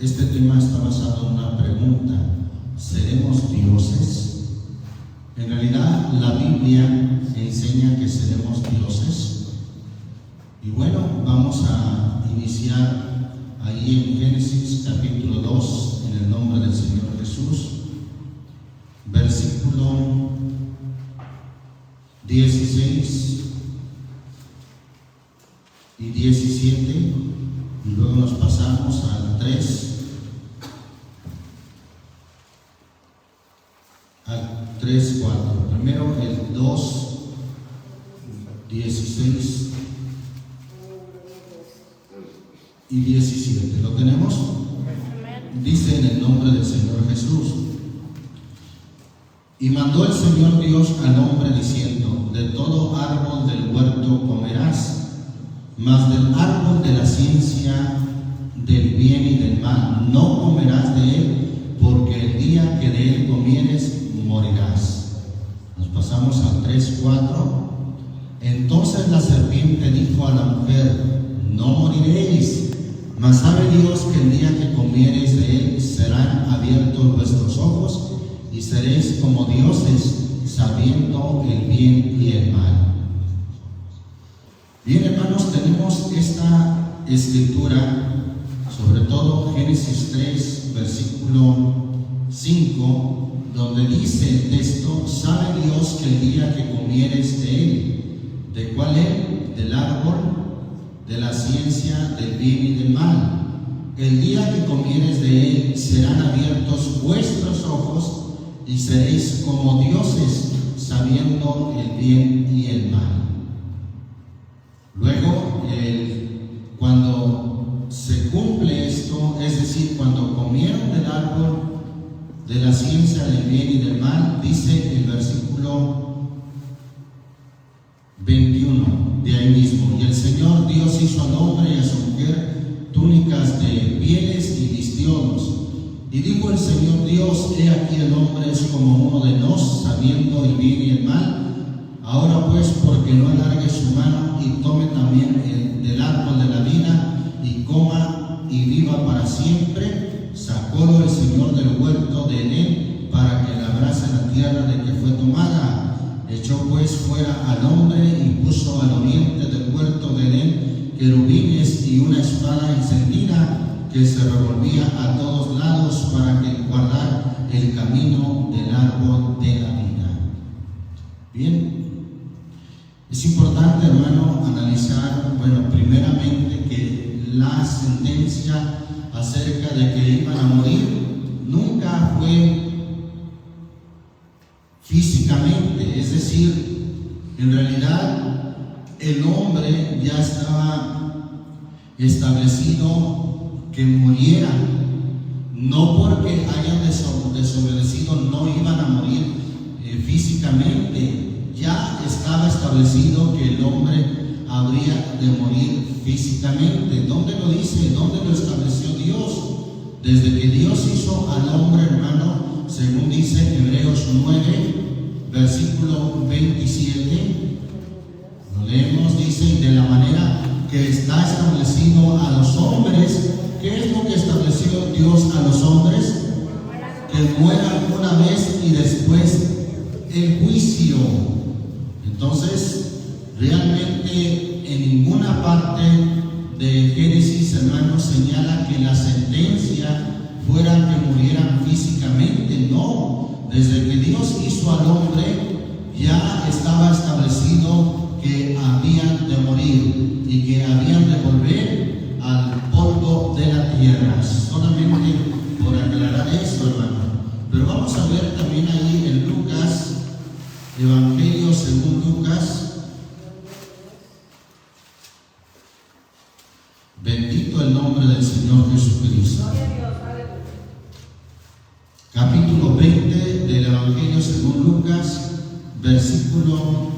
Este tema está basado en una pregunta: ¿seremos dioses? En realidad, la Biblia enseña que seremos dioses. Y bueno, vamos a iniciar ahí en Génesis capítulo 2, en el nombre del Señor Jesús, versículo 16 y 17, y luego nos pasamos al 3, al 3, 4. Primero el 2, 16 y 17. ¿Lo tenemos? Dice en el nombre del Señor Jesús: y mandó el Señor Dios al hombre diciendo: de todo árbol del huerto comerás, mas del árbol de la ciencia del bien y del mal no comerás de él, porque el día que de él comieres morirás. Nos pasamos al 3, 4. Entonces la serpiente dijo a la mujer: no moriréis, mas sabe Dios que el día que comiereis de él serán abiertos vuestros ojos y seréis como dioses, sabiendo el bien y el mal. Bien, hermanos, tenemos esta escritura, sobre todo Génesis 3, versículo 5, donde dice el texto: sabe Dios que el día que comieres de él, ¿de cuál él? Del árbol de la ciencia del bien y del mal. El día que comieres de él serán abiertos vuestros ojos y seréis como dioses, sabiendo el bien y el mal. Luego, cuando se cumple esto, es decir, cuando comieron del árbol de la ciencia del bien y del mal, dice el versículo 21 de ahí mismo: y el Señor Dios hizo al hombre y a su mujer túnicas de pieles y vistiones. Y dijo el Señor Dios: he aquí el hombre es como uno de nos, sabiendo el bien y el mal. Ahora pues, porque no alargue su mano y tome también del árbol de la vida y coma y viva para siempre. Sacólo el Señor del huerto de Edén para que labrase la tierra de que fue tomada. Echó pues fuera al hombre y puso al oriente del huerto de Edén querubines y una espada encendida que se revolvía a todos lados para que guardara el camino del árbol de la vida. Bien, es importante, hermano, analizar, primeramente, que la sentencia acerca de que iban a morir nunca fue físicamente, es decir, en realidad el hombre ya estaba establecido que muriera, no porque hayan desobedecido no iban a morir físicamente. Ya estaba establecido que el hombre habría de morir físicamente. ¿Dónde lo dice? ¿Dónde lo estableció Dios? Desde que Dios hizo al hombre, hermano, según dice Hebreos 9, versículo 27, lo leemos, dice: y de la manera que está establecido a los hombres. ¿Qué es lo que estableció Dios a los hombres? Que mueran una vez y después el juicio. Entonces, realmente en ninguna parte de Génesis, hermanos, señala que la sentencia fuera que murieran físicamente. No, desde que Dios hizo al hombre ya estaba establecido que habían de morir y que habían de volver al polvo de la tierra. Solamente por aclarar esto, hermano. Pero vamos a ver también ahí en Lucas, Evangelio según Lucas. Bendito el nombre del Señor Jesucristo. Capítulo 20 del Evangelio según Lucas, versículo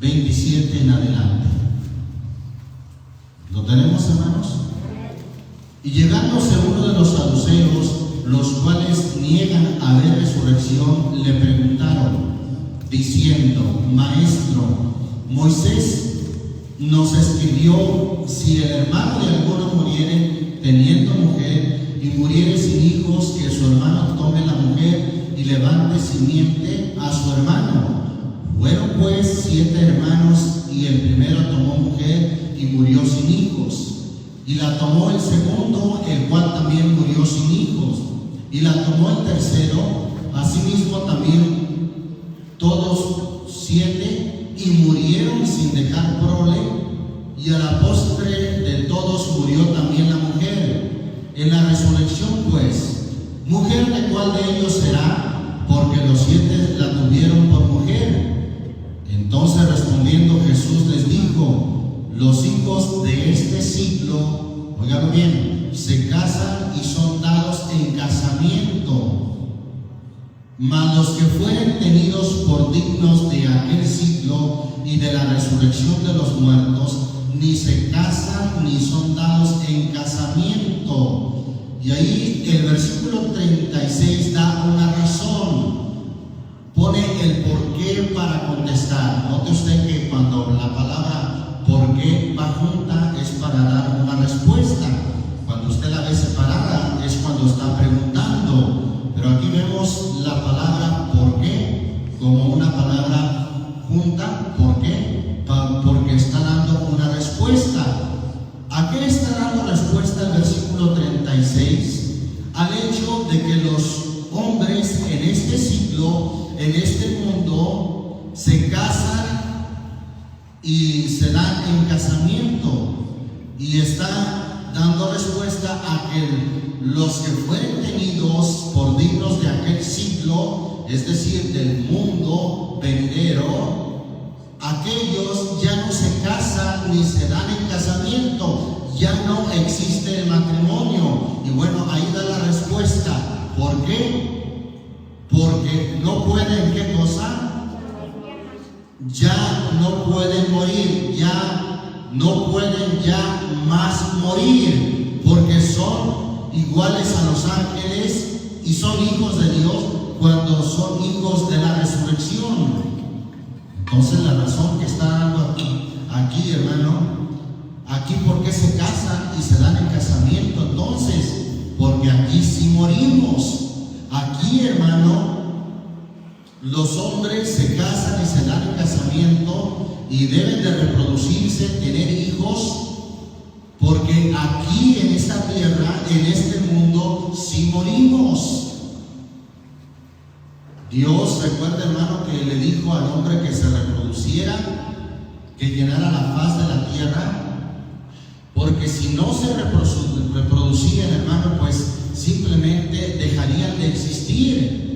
27 en adelante. ¿Lo tenemos, hermanos? Y llegándose uno de los saduceos, los cuales niegan haber resurrección, le preguntaron, diciendo: Maestro, Moisés nos escribió: si el hermano de alguno muriere teniendo la tomó el segundo, el cual también murió sin hijos. Y la tomó el tercero, asimismo también todos 7, y murieron sin dejar prole. Y a la postre de todos murió también la mujer. En la resurrección, pues, ¿mujer de cuál de ellos será? Porque los 7 la tuvieron por mujer. Entonces respondiendo Jesús les dijo: los hijos de este siglo, oigan bien, se casan y son dados en casamiento, mas los que fueren tenidos por dignos de aquel siglo y de la resurrección de los muertos, ni se casan ni son dados en casamiento. Y ahí el versículo 36 da una razón, pone el por qué para contestar. Note usted que cuando la palabra por qué va junta es para dar una respuesta. Cuando usted la ve separada es cuando está preguntando. Pero aquí vemos la palabra por qué como una palabra junta. ¿Por qué? Porque está dando una respuesta. ¿A qué está dando respuesta el versículo 36? Al hecho de que los hombres en este siglo, en este mundo, se casan y se dan en casamiento, y está dando respuesta a que los que fueren tenidos por dignos de aquel siglo, es decir, del mundo venidero, aquellos ya no se casan ni se dan en casamiento, ya no existe el matrimonio. Y bueno, ahí da la respuesta. ¿Por qué? Porque no pueden, ¿qué cosa? Ya no pueden morir, ya no pueden ya más morir, porque son iguales a los ángeles y son hijos de Dios cuando son hijos de la resurrección. Entonces la razón que está dando aquí, hermano, aquí ¿por qué se casan y se dan en casamiento? Entonces, porque aquí sí morimos. Aquí, hermano, los hombres se casan y se dan en casamiento y deben de reproducirse, tener hijos, porque aquí en esta tierra, en este mundo, sí morimos. Dios, recuerda, hermano, que le dijo al hombre que se reproduciera, que llenara la faz de la tierra, porque si no se reproducían, hermano, pues simplemente dejarían de existir.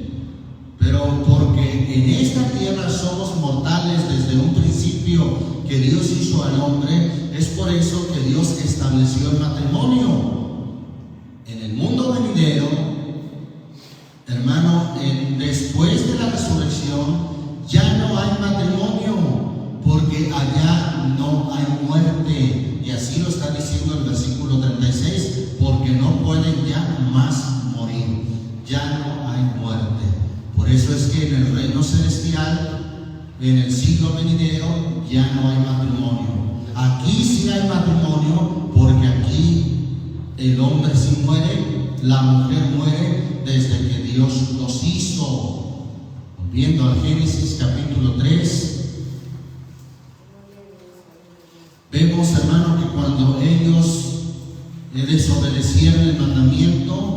Pero porque en esta tierra somos mortales desde un principio que Dios hizo al hombre, es por eso que Dios estableció el matrimonio. En el mundo venidero, hermano, después de la resurrección ya no hay matrimonio, porque allá no hay muerte. Y así lo está diciendo el versículo 36, porque no pueden ya más morir, ya no hay muerte. Por eso es que en el reino celestial, en el siglo venidero, ya no hay matrimonio. Aquí sí hay matrimonio, porque aquí el hombre sí muere, la mujer muere desde que Dios los hizo. Volviendo al Génesis capítulo 3, vemos, hermano, que cuando ellos desobedecieron el mandamiento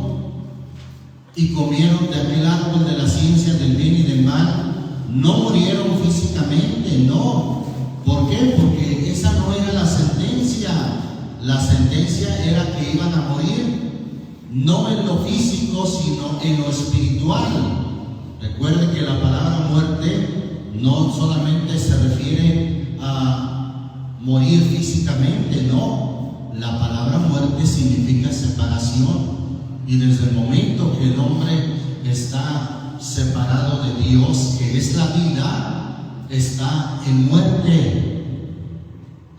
y comieron de aquel árbol de la ciencia del bien y del mal, no murieron físicamente, no. ¿Por qué? Porque esa no era la sentencia. La sentencia era que iban a morir, no en lo físico, sino en lo espiritual. Recuerde que la palabra muerte no solamente se refiere a morir físicamente, no. La palabra muerte significa separación. Y desde el momento que el hombre está separado de Dios, que es la vida, está en muerte.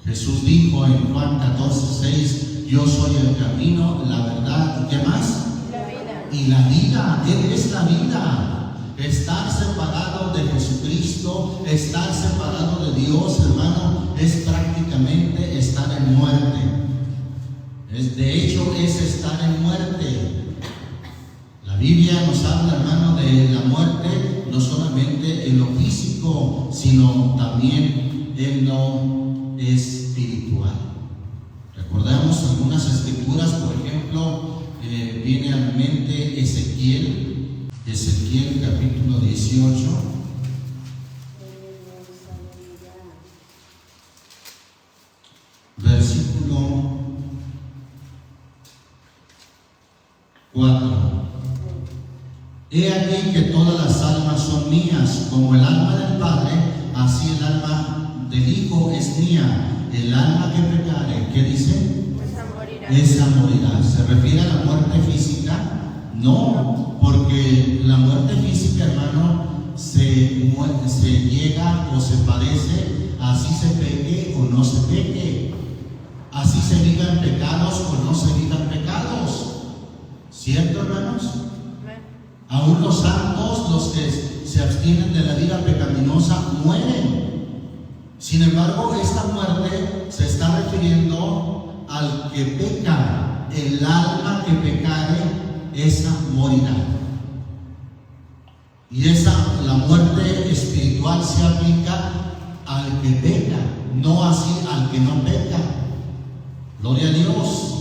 Jesús dijo en Juan 14:6: yo soy el camino, la verdad, ¿qué más? La vida. Y la vida, Él es la vida. Estar separado de Jesucristo, estar separado de Dios, hermano, es prácticamente estar en muerte. De hecho, es estar en muerte. La Biblia nos habla, hermano, de la muerte, no solamente en lo físico, sino también en lo espiritual. Recordamos algunas escrituras, por ejemplo, viene a mi mente Ezequiel capítulo 18. Versículo 4. He aquí que todas las almas son mías, como el alma del Padre, así el alma del Hijo es mía. El alma que pecare, ¿qué dice? Esa morirá. ¿Se refiere a la muerte física? No, porque la muerte física, hermano, se llega o se padece, así se peque o no se peque, así se vivan pecados o no se vivan pecados. ¿Cierto, hermanos? Aún los santos, los que se abstienen de la vida pecaminosa, mueren. Sin embargo, esta muerte se está refiriendo al que peca. El alma que pecare, esa morirá. Y la muerte espiritual se aplica al que peca, no así al que no peca. Gloria a Dios.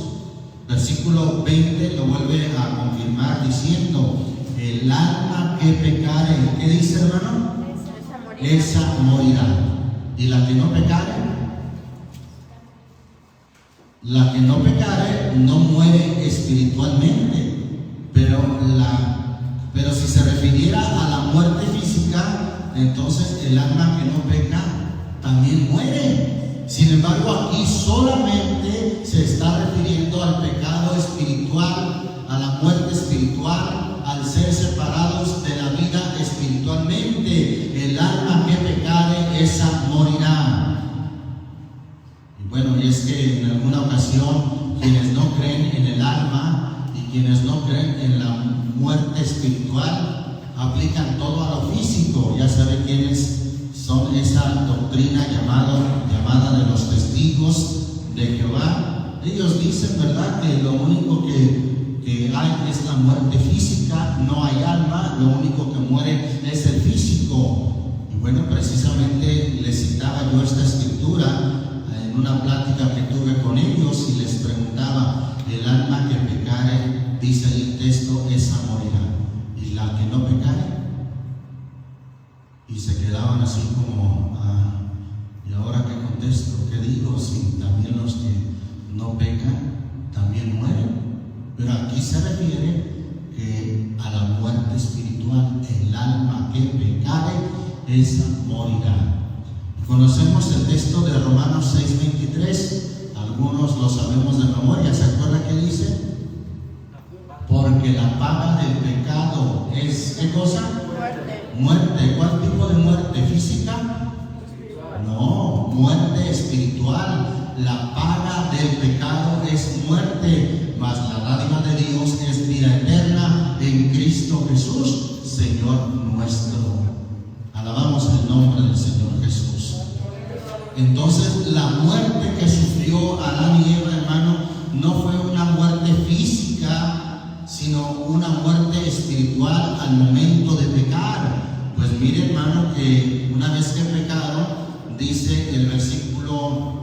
Versículo 20 lo vuelve a confirmar diciendo: el alma que pecare, ¿qué dice, hermano? Esa morirá. ¿Y la que no pecare? La que no pecare no muere espiritualmente, pero si se refiriera a la muerte física, entonces el alma que no peca también muere. Sin embargo, aquí solamente se está refiriendo al pecado espiritual, a la muerte espiritual, al ser separados de la vida espiritualmente. El alma que pecare, esa morirá. Y bueno, y es que en alguna ocasión quienes no creen en el alma y quienes no creen en la muerte espiritual aplican todo a lo físico. Ya sabe quiénes son esa doctrina llamada de los testigos de Jehová. Ellos dicen, ¿verdad?, que lo único que hay es la muerte física, no hay alma, lo único que muere es el físico. Y bueno, precisamente les citaba yo esta escritura en una plática que tuve con ellos y les preguntaba: el alma que pecare, dice el texto, esa morirá, y la que no pecare. Y se quedaban así como, ¿y ahora qué contesto? ¿Qué digo? Si también los que no pecan también mueren. Pero aquí se refiere que a la muerte espiritual, el alma que pecare, esa morirá. Conocemos el texto de Romanos 6:23, algunos lo sabemos de memoria. ¿Se acuerda qué dice? Porque la paga del pecado es, ¿qué cosa? Muerte. ¿Cuál tipo de muerte? ¿Física? No, muerte espiritual. La paga del pecado es muerte, mas la dádiva de Dios es vida eterna en Cristo Jesús, Señor nuestro. Alabamos el nombre del Señor Jesús. Entonces, la muerte que sufrió Adán y Eva, hermano, no fue una muerte física, sino una muerte espiritual al momento de pecar. Pues mire, hermano, que una vez que pecaron, dice el versículo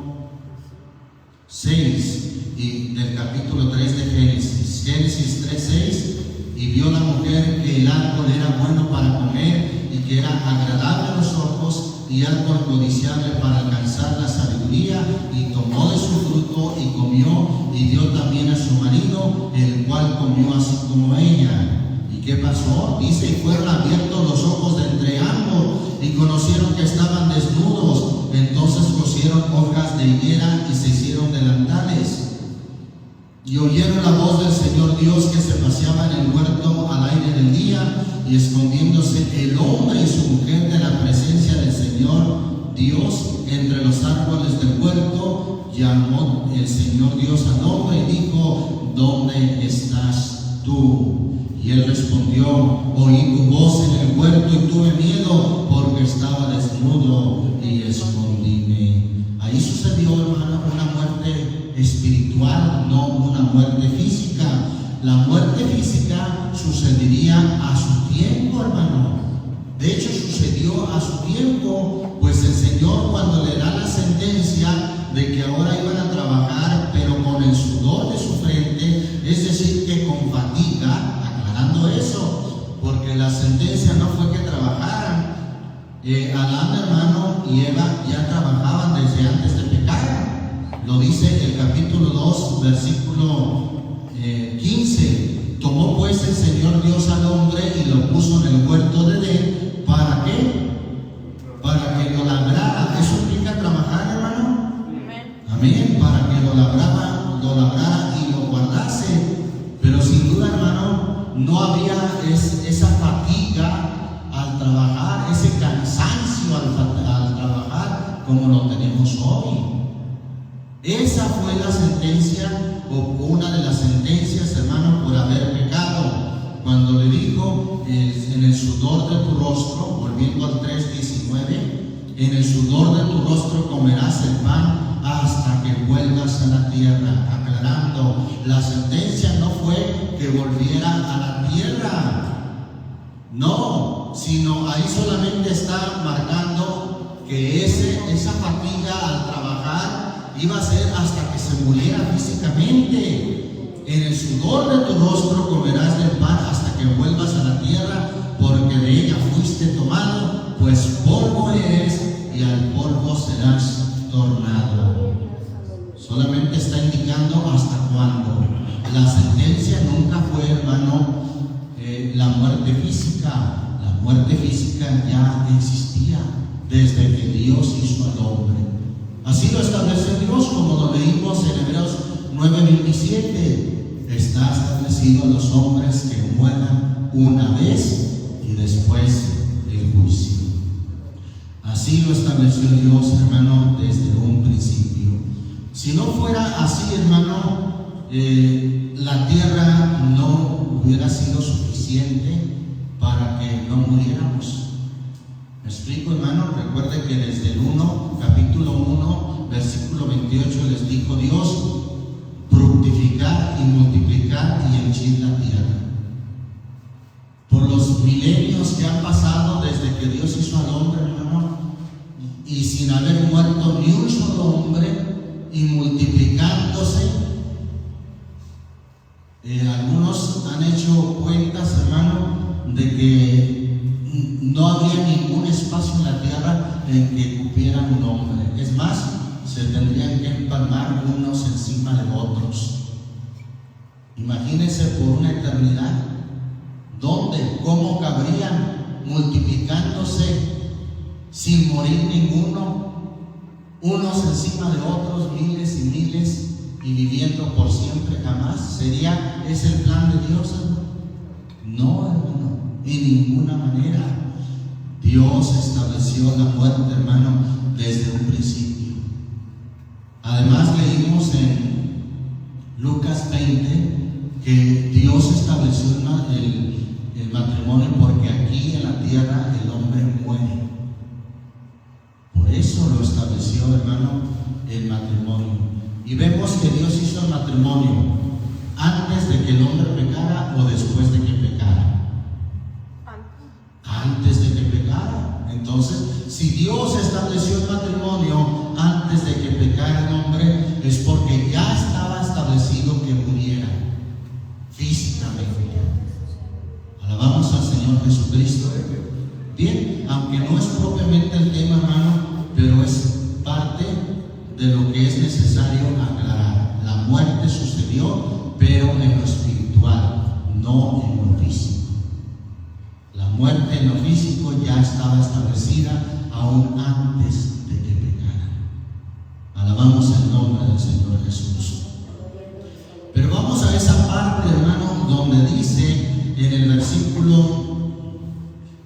6 y del capítulo 3 de Génesis 3:6, y vio la mujer que el árbol era bueno para comer y que era agradable a los ojos y árbol codiciable para alcanzar la sabiduría, y tomó de su fruto y comió y dio también a su marido, el cual comió así como ella. ¿Y qué pasó? Dice: y fueron abiertos los ojos de entre ambos y conocieron que estaban desnudos. Entonces cosieron hojas de higuera y se hicieron delantales. Y oyeron la voz del Señor Dios que se paseaba en el huerto al aire del día, y escondiéndose el hombre y su mujer de la presencia del Señor Dios entre los árboles del huerto, llamó el Señor Dios al hombre y dijo: ¿dónde estás tú? Y él respondió: oí tu voz en el huerto y tuve miedo porque estaba desnudo y escondíme. Ahí sucedió, hermano, una muerte espiritual, no una muerte física. La muerte física sucedería a su tiempo, hermano. De hecho, sucedió a su tiempo, pues el Señor, cuando le da la sentencia, de que ahora iban a trabajar, pero con el sudor de su frente, es decir, que con fatiga, aclarando eso, porque la sentencia no fue que trabajaran. Adán, hermano, y Eva ya trabajaban desde antes de pecar. Lo dice el capítulo 2, versículo 15. Tomó pues el Señor Dios al hombre y lo puso en el huerto de Edén. ¿Para qué? Para que lo labrara. ¿Eso implica trabajar, hermano? Amén. Para que lo labrara y lo guardase. Pero sin duda, hermano, no había esa fatiga al trabajar, ese cansancio al trabajar como lo tenemos hoy. Esa fue la sentencia, o una de las sentencias, hermano, por haber pecado. Cuando le dijo, en el sudor de tu rostro, volviendo al 3:19, en el sudor de tu rostro comerás el pan hasta que vuelvas a la tierra. Aclarando, la sentencia no fue que volviera a la tierra, no, sino ahí solamente está marcando que esa fatiga al trabajar iba a ser hasta que se muriera físicamente. En el sudor de tu rostro comerás del pan hasta que vuelvas a la tierra, porque de ella fuiste tomado, pues polvo eres y al polvo serás tornado. Solamente está indicando hasta cuándo. La sentencia nunca fue, hermano, la muerte física. La muerte física ya existía desde que Dios hizo al hombre. Así lo establece Dios, como lo leímos en Hebreos 9:27. Está establecido a los hombres que mueran una vez y después el juicio. Así lo estableció Dios, hermano, desde un principio. Si no fuera así, hermano, la tierra no hubiera sido suficiente para que no muriéramos. ¿Me explico, hermano? Recuerde que desde el capítulo 1, versículo 28 les dijo Dios: fructificar y multiplicar y henchid la tierra. Por los milenios que han pasado desde que Dios hizo al hombre, hermano, y sin haber muerto ni un solo hombre, y multiplicándose, algunos han hecho cuentas, hermano, de que no había ningún espacio en la tierra en que cupiera un hombre. Es más, se tendrían que empalmar unos encima de otros. Imagínense por una eternidad. ¿Dónde? ¿Cómo cabrían multiplicándose sin morir ninguno? Unos encima de otros, miles y miles, y viviendo por siempre jamás. ¿Sería ese el plan de Dios, hermano? No, hermano, en ninguna manera. Dios estableció la muerte, hermano, desde un principio. Además leímos en Lucas 20 que Dios estableció el matrimonio porque aquí en la tierra el hombre muere. Por eso lo estableció, hermano, el matrimonio. Y vemos que Dios hizo el matrimonio antes de que el hombre pecara o después de que pecara. Antes de que pecara. Entonces, si Dios estableció el matrimonio antes de que pecara el hombre, es porque ya estaba establecido que muriera físicamente. Alabamos al Señor Jesucristo. Bien, aunque no es propiamente el tema, hermano, pero es parte de lo que es necesario aclarar. La muerte sucedió, pero en lo espiritual, no en lo físico. La muerte en lo físico ya estaba establecida aún antes de que pecara. Alabamos el nombre del Señor Jesús. Pero vamos a esa parte, hermano, donde dice en el versículo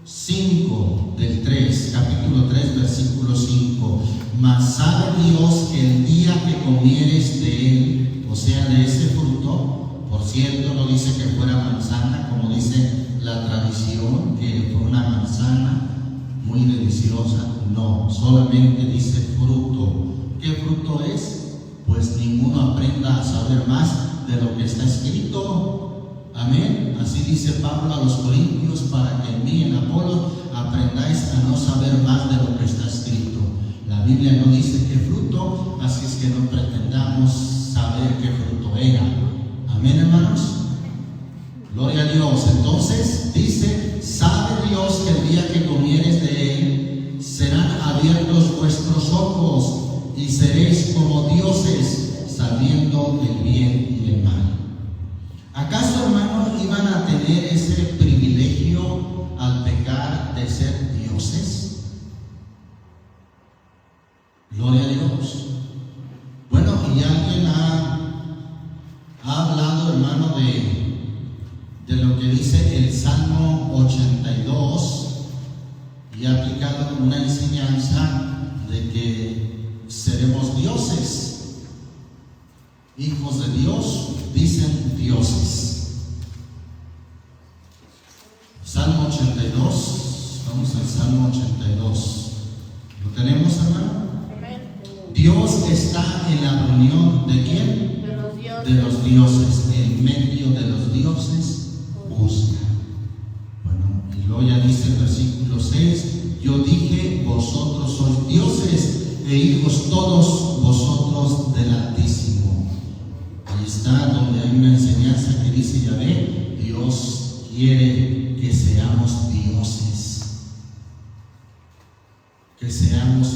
5 del 3, capítulo 3, versículo 5: mas sabe Dios que el día que comieres de él, o sea, de ese fruto, por cierto, no dice que fuera manzana, como dice la tradición, que fue una manzana muy deliciosa. No, solamente dice fruto. ¿Qué fruto es? Pues ninguno aprenda a saber más de lo que está escrito. Amén. Así dice Pablo a los Corintios: para que en mí, en Apolo, aprendáis a no saber más de lo que está escrito. La Biblia no dice qué fruto, así es que no pretendamos saber qué fruto era. Amén, hermanos. Gloria a Dios. Entonces dice: sabe Dios que el día que comieres de él serán abiertos vuestros ojos y seréis como dioses, sabiendo el bien y el mal. ¿Acaso, hermanos, iban a tener ese privilegio al pecar de ser dioses? Gloria a Dios. Bueno, y alguien ha hablado, hermano, de lo que dice el Salmo 82 y ha aplicado una enseñanza de que seremos dioses, hijos de Dios, dicen dioses. Salmo 82, vamos al Salmo 82. ¿Lo tenemos, hermano? Dios está en la reunión ¿de quién? De los dioses. En medio de los dioses busca. Bueno, y luego ya dice el versículo 6: yo dije, vosotros sois dioses e hijos todos vosotros del Altísimo. Ahí está donde hay una enseñanza que dice Yahvé: Dios quiere que seamos dioses, que seamos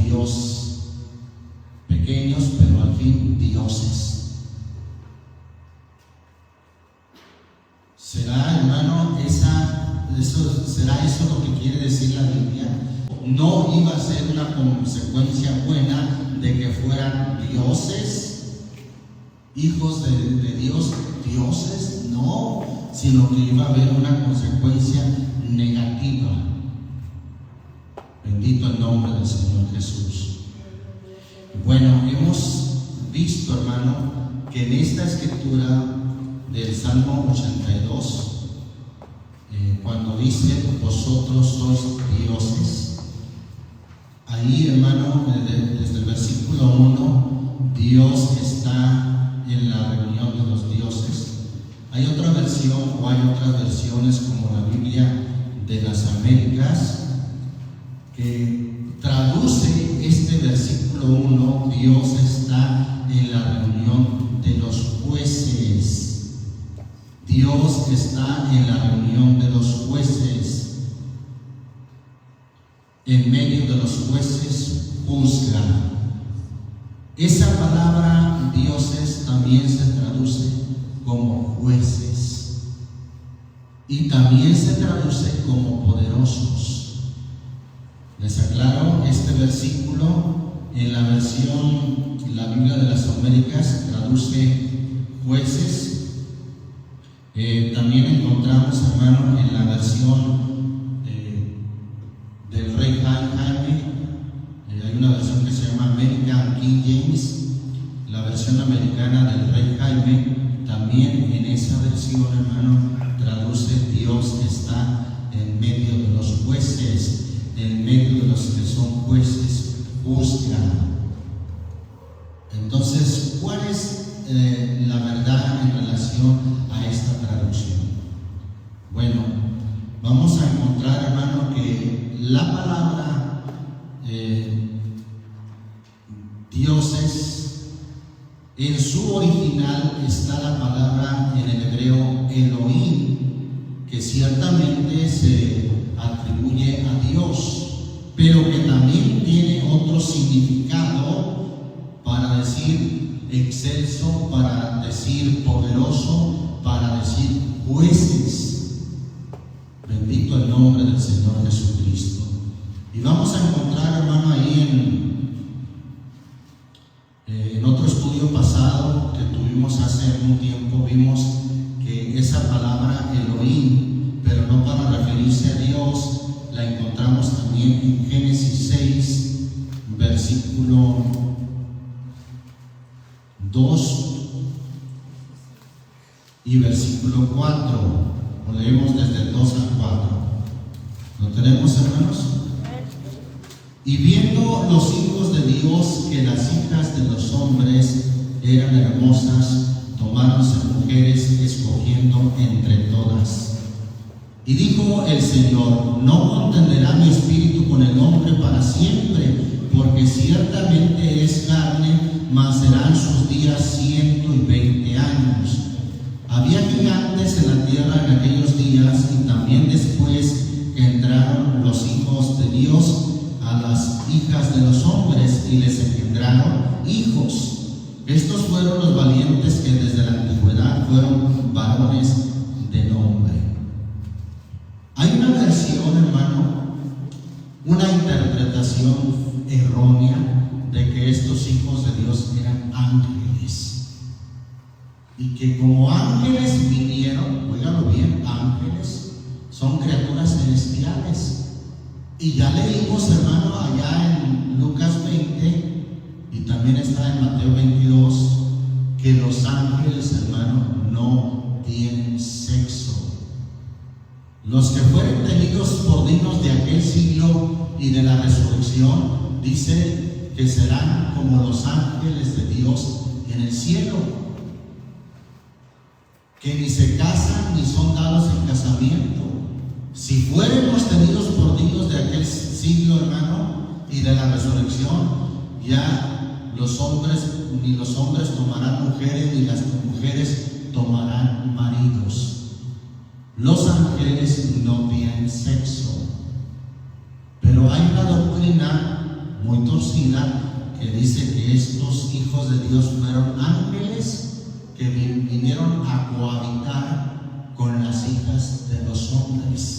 Dios, pequeños, pero al fin dioses. ¿Será, hermano, será eso lo que quiere decir la Biblia? No iba a ser una consecuencia buena de que fueran dioses, hijos de Dios, dioses, no, sino que iba a haber una consecuencia negativa. Bendito el nombre del Señor Jesús. Bueno, hemos visto, hermano, que en esta escritura del Salmo 82, cuando dice vosotros sois dioses, ahí, hermano, desde el versículo 1, Dios está en la reunión de los dioses. Hay otra versión, o hay otras versiones, como la Biblia de las Américas, que traduce este versículo 1: Dios está en la reunión de los jueces. Dios está en la reunión de los jueces. En medio de los jueces juzga. Esa palabra dioses también se traduce como jueces y también se traduce como poderosos. Les aclaro, este versículo en la versión, la Biblia de las Américas, traduce jueces. También encontramos, hermano, en la versión del Rey Jaime, hay una versión que se llama American King James, la versión americana del Rey Jaime. También en esa versión, hermano, traduce: Dios está en medio de los jueces. En medio de los que son jueces, juzgan. Entonces, ¿cuál es la verdad en relación a esta traducción? Bueno, vamos a encontrar, hermano, que la palabra dioses, en su original está la palabra en el hebreo Elohim, que ciertamente se atribuye a Dios, pero que también tiene otro significado, para decir excelso, para decir poderoso, para decir jueces. Bendito el nombre del Señor Jesucristo. Y vamos a encontrar, hermano, ahí en otro estudio pasado que tuvimos hace algún tiempo, vimos que esa palabra Elohim, pero no para referirse a Dios, la encontramos también en Génesis 6, versículo 2 y versículo 4. Lo leemos desde el 2 al 4. ¿Lo tenemos, hermanos? Y viendo los hijos de Dios que las hijas de los hombres eran hermosas, tomáronse mujeres, escogiendo entre todas. Y dijo el Señor: no contenderá mi espíritu con el hombre para siempre, porque ciertamente es carne, mas serán sus días 120 años. Había gigantes en la tierra en aquellos días, y también después que entraron los hijos de Dios a las hijas de los hombres y les engendraron hijos. Estos fueron los valientes que desde la antigüedad fueron varones de nombre. Hay una versión, hermano, una interpretación errónea de que estos hijos de Dios eran ángeles, y que como ángeles vinieron, óigalo bien, ángeles son criaturas celestiales. Y ya leímos, hermano, allá en Lucas 20, y también está en Mateo 22, que los ángeles, hermano, no tienen sexo. Los que fueron tenidos por dignos de aquel siglo y de la resurrección, dice que serán como los ángeles de Dios en el cielo, que ni se casan ni son dados en casamiento. Si fuéramos tenidos por dignos de aquel siglo, hermano, y de la resurrección, ya los hombres tomarán mujeres, ni las mujeres tomarán maridos. Los ángeles no tienen sexo. Pero hay una doctrina muy torcida que dice que estos hijos de Dios fueron ángeles que vinieron a cohabitar con las hijas de los hombres.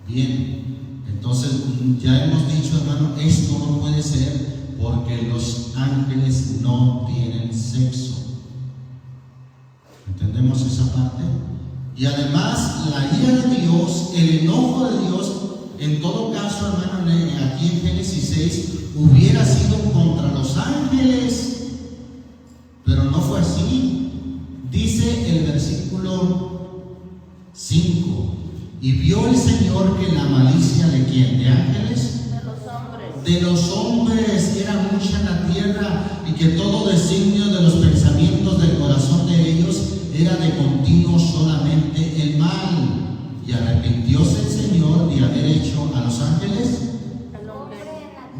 Bien, entonces ya hemos dicho, hermano, esto no puede ser porque los ángeles no tienen sexo. ¿Entendemos esa parte? Y además la ira de Dios, el enojo de Dios, en todo caso, hermano, aquí en Génesis 6 hubiera sido contra los ángeles, pero no fue así. Dice el versículo 5: y vio el Señor que la malicia de ¿quién? ¿De ángeles? De los hombres era mucha en la tierra, y que todo designio de los pensamientos del corazón de ellos era de continuo solamente el mal. Y arrepintióse el Señor de haber hecho a los ángeles,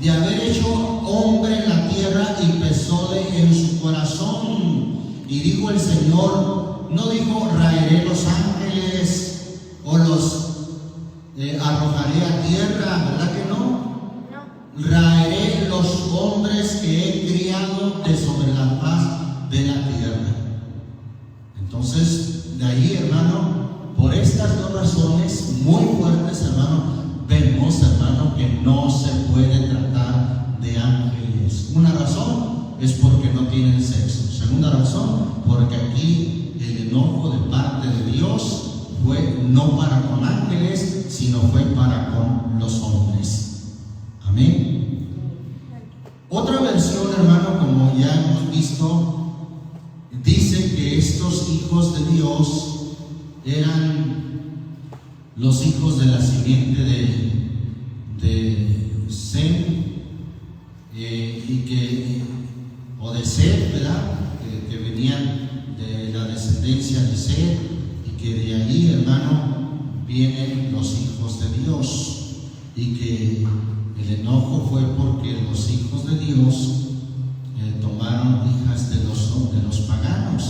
de haber hecho hombre en la tierra, y pesóle en su corazón. Y dijo el Señor, no dijo raeré los ángeles o los arrojaré a tierra, ¿verdad que no? Raeré los hombres que he criado de sobre la faz de la tierra. Entonces, de ahí, hermano, por estas dos razones muy fuertes, hermano, vemos, hermano, que no se puede tratar de ángeles. Una razón es porque no tienen sexo. Segunda razón, porque aquí el enojo de parte de Dios fue no para con ángeles, sino fue para con los hombres. Amén. Otra versión, hermano, como ya hemos visto, dice que estos hijos de Dios eran los hijos de la simiente de Sem, o de Seth, ¿verdad? Que venían de la descendencia de Seth, y que de allí, hermano, vienen los hijos de Dios, y que el enojo fue porque los hijos de Dios tomaron hijas de los paganos.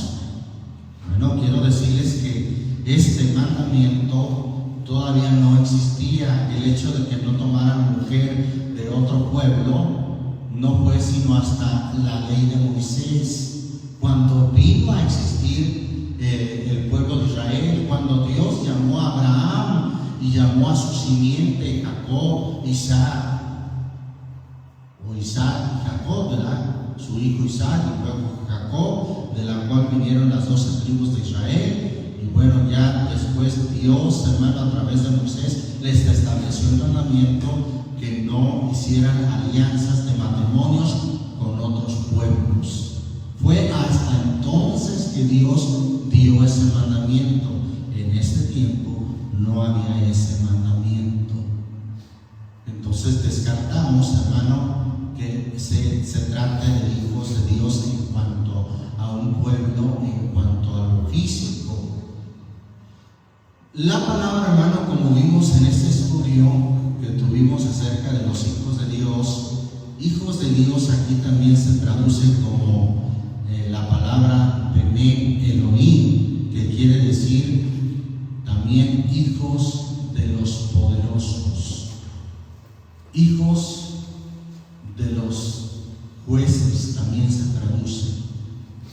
Bueno, quiero decirles que este mandamiento todavía no existía. El hecho de que no tomaran mujer de otro pueblo no fue sino hasta la ley de Moisés, cuando vino a existir el pueblo de Israel, cuando Dios llamó a Abraham y llamó a su simiente Jacob, Isaac y Jacob, ¿verdad? Su hijo Isaac y luego Jacob, de la cual vinieron las 12 tribus de Israel. Y bueno, ya después Dios, hermano, a través de Moisés les estableció el mandamiento que no hicieran alianzas de matrimonios con otros pueblos. Fue hasta entonces que Dios dio ese mandamiento. En este tiempo no había ese mandamiento. Entonces descartamos, hermano, que se trate de hijos de Dios en cuanto a un pueblo, en cuanto a lo físico. La palabra, hermano, como vimos en este estudio, que tuvimos acerca de los hijos de Dios aquí también se traduce como la palabra Bene Elohim, que quiere decir también hijos de los poderosos, hijos de los jueces también se traduce,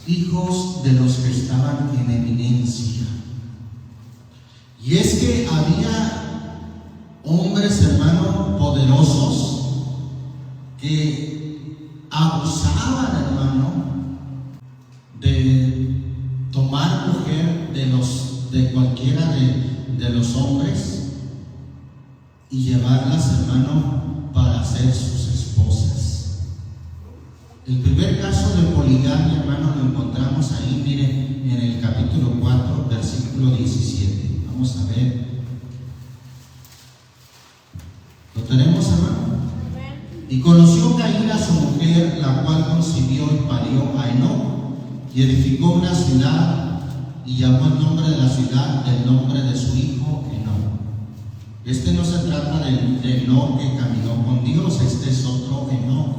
hijos de los que estaban en eminencia. Y es que había hombres, hermano, poderosos que abusaban, hermano, de tomar mujer de cualquiera de los hombres y llevarlas, hermano, para ser sus esposas. El primer caso de poligamia, hermano, lo encontramos ahí, mire, en el capítulo 4, versículo 17. Vamos a ver. ¿Lo tenemos, hermano? Y conoció Caín a su mujer, la cual concibió y parió a Enoc, y edificó una ciudad, y llamó el nombre de la ciudad del nombre de su hijo Enoc. Este no se trata del Enoc que caminó con Dios, este es otro Enoc.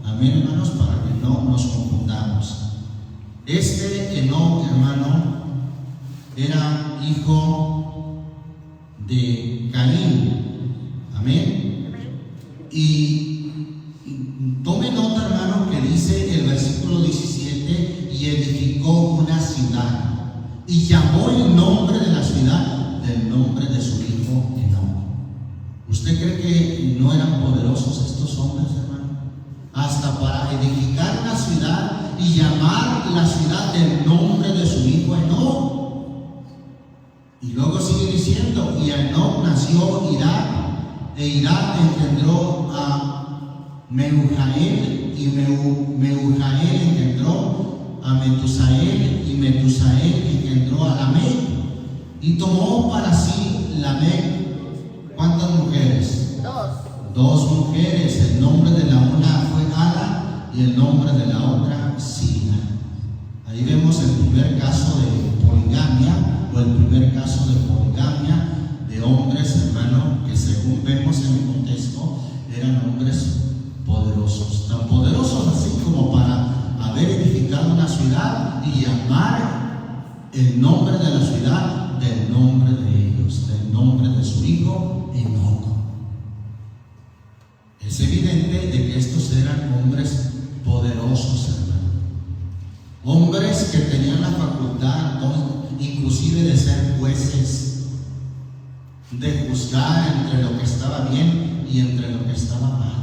Amén, hermanos, para que no nos confundamos. Este Enoc, hermano, era hijo de Caín. Amén. Y tome nota, hermano, que dice el versículo 17: y edificó una ciudad, y llamó el nombre de la ciudad del nombre de su hijo Enoc. ¿Usted cree que no eran poderosos estos hombres, hermano? Hasta para edificar una ciudad y llamar la ciudad del nombre de su hijo Enoc. Y luego sigue diciendo: y a Enoc nació Irad, e Irad engendró a Mehujael, y Mehujael engendró a Metusael, y Metusael engendró a Lamec, y tomó para sí Lamec, ¿cuántas mujeres? Dos mujeres. El nombre de la una fue Ada y el nombre de la otra Sila. Ahí vemos el primer caso de poligamia, o el primer caso de poligamia de hombres, hermano, que según vemos en el contexto eran hombres poderosos, tan poderosos así como para haber edificado una ciudad y llamar el nombre de la ciudad del nombre de ellos, del nombre de su hijo Enoc. Es evidente de que estos eran hombres poderosos, hermano, hombres que tenían la facultad, inclusive de ser jueces, de juzgar entre lo que estaba bien y entre lo que estaba mal.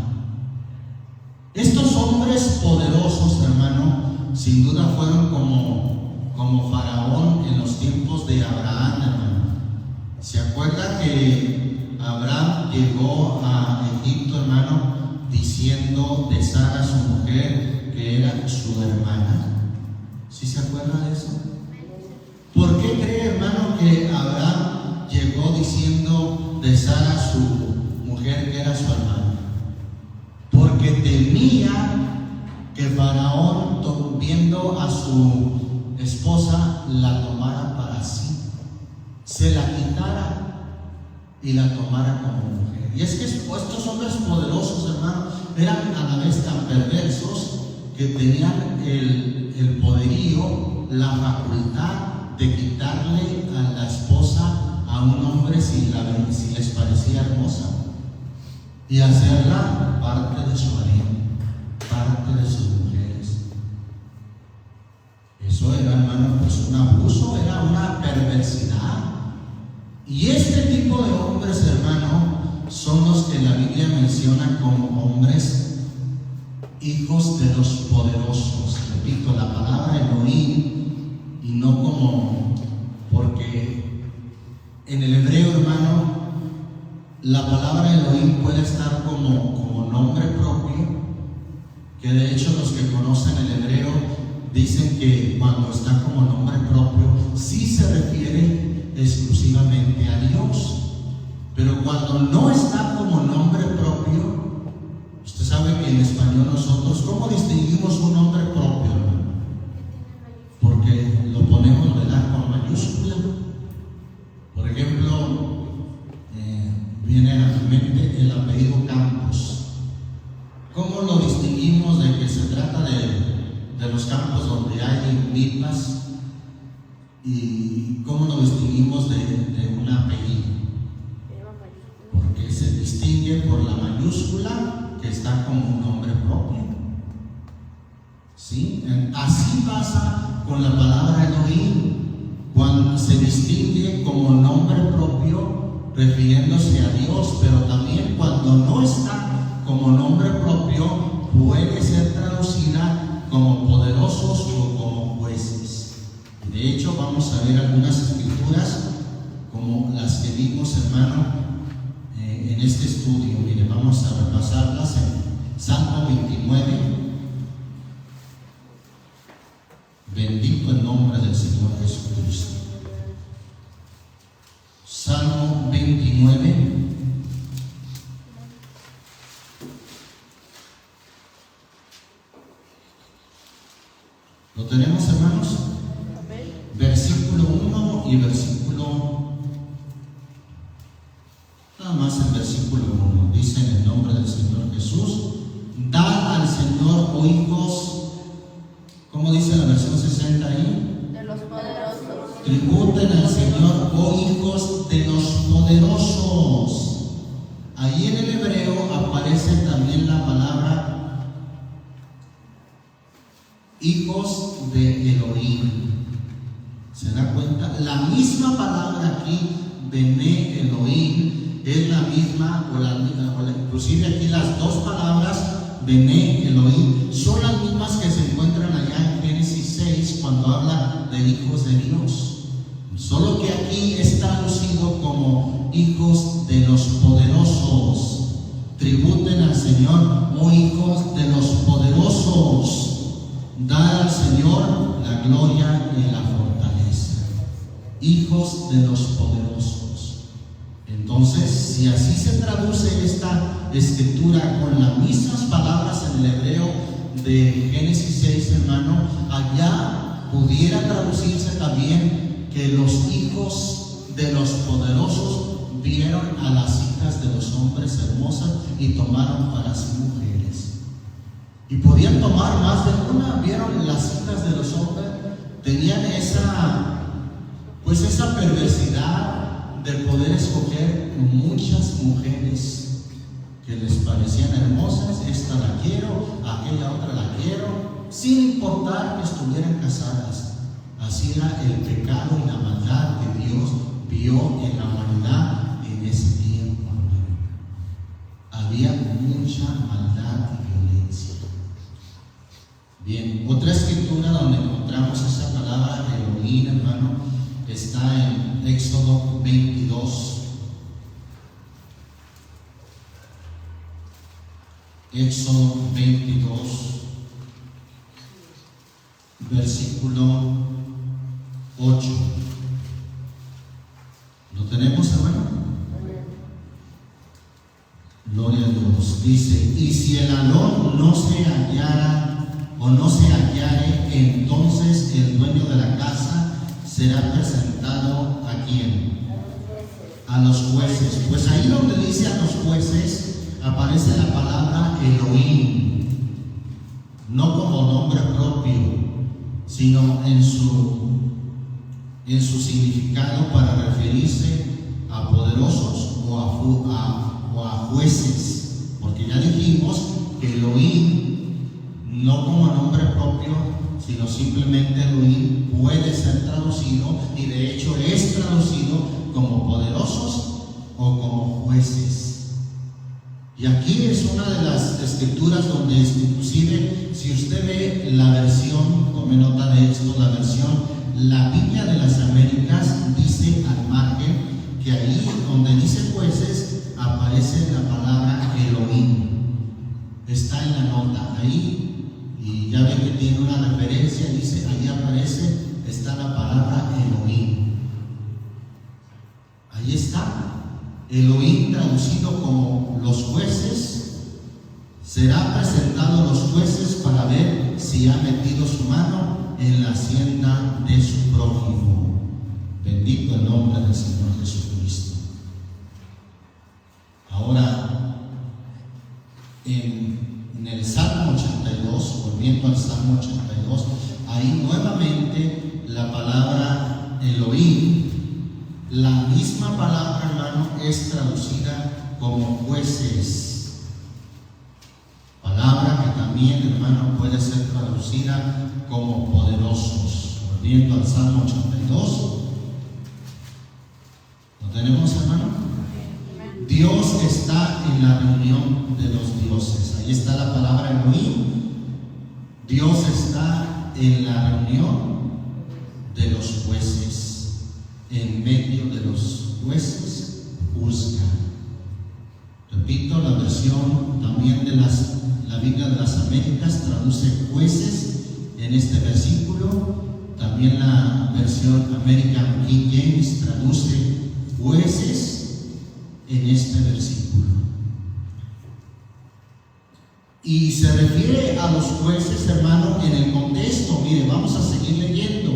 Estos hombres poderosos, hermano, sin duda fueron como Faraón en los tiempos de Abraham, hermano. ¿Se acuerda que Abraham llegó a Egipto, hermano, diciendo de Sara, su mujer, que era su hermana? ¿Sí se acuerda de eso? ¿Por qué cree, hermano, que Abraham llegó diciendo de Sara, su mujer, que era su hermana? Porque temía que Faraón, viendo a su esposa, la tomara para sí, se la quitara y la tomara como mujer. Y es que estos hombres poderosos, hermano, eran a la vez tan perversos que tenían el poderío, la facultad de quitarle a la esposa a un hombre si les parecía hermosa, y hacerla parte de su harem, parte de sus mujeres. Eso era, hermano, pues un abuso, era una perversidad. Y este tipo de hombres, hermano, son los que la Biblia menciona como hombres hijos de los poderosos. Repito, la palabra Elohim, y no como, porque en el hebreo, hermano, la palabra Elohim puede estar como nombre propio, que de hecho los que conocen el hebreo dicen que cuando está como nombre propio sí se refiere exclusivamente a Dios, pero cuando no está como nombre propio, usted sabe que en español nosotros, ¿cómo distinguimos un nombre propio, hermano? Porque lo ponemos, ¿verdad?, con mayúscula. Por ejemplo, viene a mi mente el campos donde hay milpas. ¿Y cómo nos distinguimos de un apellido? Porque se distingue por la mayúscula que está como un nombre propio. ¿Sí? Así pasa con la palabra Elohim, cuando se distingue como nombre propio refiriéndose a Dios, pero también cuando no está como nombre propio puede ser traducida como poderosos o como jueces. De hecho, vamos a ver algunas escrituras como las que vimos, hermano, en este estudio. Mire, vamos a repasarlas en Salmo 29. Bendito el nombre del Señor Jesucristo. Salmo 29. ¿Lo tenemos, hermanos? Versículo 1 y versículo... Nada más el versículo 1. Dice en el nombre del Señor Jesús: dad al Señor, oh hijos. ¿Cómo dice la versión 60 ahí? De los poderosos. Tributen al Señor, oh hijos de los poderosos. Ahí en el hebreo aparece también la palabra hijos de Elohim. ¿Se da cuenta? La misma palabra aquí, Bene Elohim, es la misma, inclusive aquí las dos palabras, Bene Elohim, son las mismas que se encuentran allá en Génesis 6 cuando habla de hijos de Dios. Solo que aquí es traducido como hijos de los poderosos. Tributen al Señor, oh hijos de los poderosos. Dad al Señor la gloria y la fortaleza. Hijos de los poderosos. Entonces, si así se traduce esta escritura con las mismas palabras en el hebreo de Génesis 6, hermano, allá pudiera traducirse también que los hijos de los poderosos vieron a las hijas de los hombres hermosas y tomaron para sí mujeres. Y podían tomar más de una. Vieron las hijas de los hombres, tenían esa perversidad de poder escoger muchas mujeres que les parecían hermosas. Esta la quiero, aquella otra la quiero, sin importar que estuvieran casadas. Así era el pecado y la maldad que Dios vio en la humanidad en ese tiempo. Había mucha maldad y violencia. Bien, otra escritura donde encontramos esa palabra Elohim, hermano, está en Éxodo 22. Éxodo 22, versículo 8. ¿Lo tenemos, hermano? Gloria a Dios. Dice: y si el alón no se hallara o no se hallare, entonces el dueño de la casa será presentado ¿a quién? A los jueces. Pues ahí donde dice a los jueces aparece la palabra Elohim, no como nombre propio, sino en su significado para referirse a poderosos o a jueces, porque ya dijimos que Elohim no como nombre propio, sino simplemente Elohim puede ser traducido, y de hecho es traducido como poderosos o como jueces. Y aquí es una de las escrituras donde inclusive, si usted ve la versión, tome nota de esto, la Biblia de las Américas dice al margen que ahí donde dice jueces aparece la palabra Elohim. Está en la nota ahí, y ya ve que tiene una referencia, dice, ahí aparece, está la palabra Elohim. Ahí está. Elohim traducido como los jueces. Será presentado a los jueces para ver si ha metido su mano en la hacienda de su prójimo. Bendito el nombre del Señor Jesucristo. Ahora, en el Salmo 82, volviendo al Salmo 82, ahí nuevamente la palabra Elohim, la misma palabra, hermano, es traducida como jueces. Palabra que también, hermano, puede ser traducida como poderosos. Volviendo al Salmo 82. ¿Lo tenemos, hermano? Dios está en la reunión de los dioses. Ahí está la palabra Elohim. Dios está en la reunión de los jueces. En medio de los jueces juzga. Repito, la versión también de la Biblia de las Américas traduce jueces en este versículo. También la versión American King James traduce jueces en este versículo. Y se refiere a los jueces, hermano, en el contexto. Mire, vamos a seguir leyendo.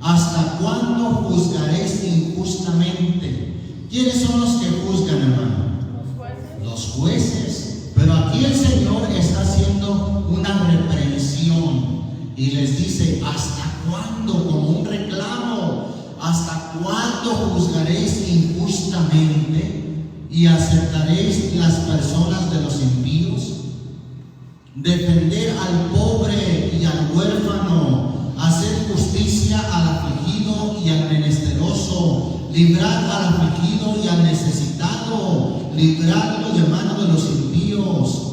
¿Hasta cuándo juzgaréis injustamente? ¿Quiénes son los que juzgan, hermano? Los jueces. Pero aquí el Señor está haciendo una reprensión y les dice: ¿hasta cuándo? Como un reclamo. ¿Hasta cuándo juzgaréis injustamente y aceptaréis las personas de los impíos? Defender al pobre y al huérfano, hacer justicia al afligido y al menesteroso, librar al afligido y al necesitado, librarlo de mano de los impíos.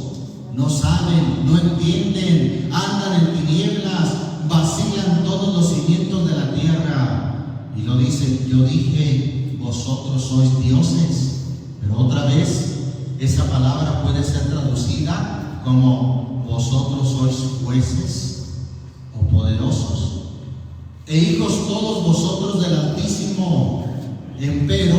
No saben, no entienden, andan en tinieblas, vacilan todos los cimientos de la tierra. Y lo dice: yo dije, vosotros sois dioses. Pero otra vez, esa palabra puede ser traducida como: vosotros sois jueces o poderosos, e hijos todos vosotros del Altísimo. Empero,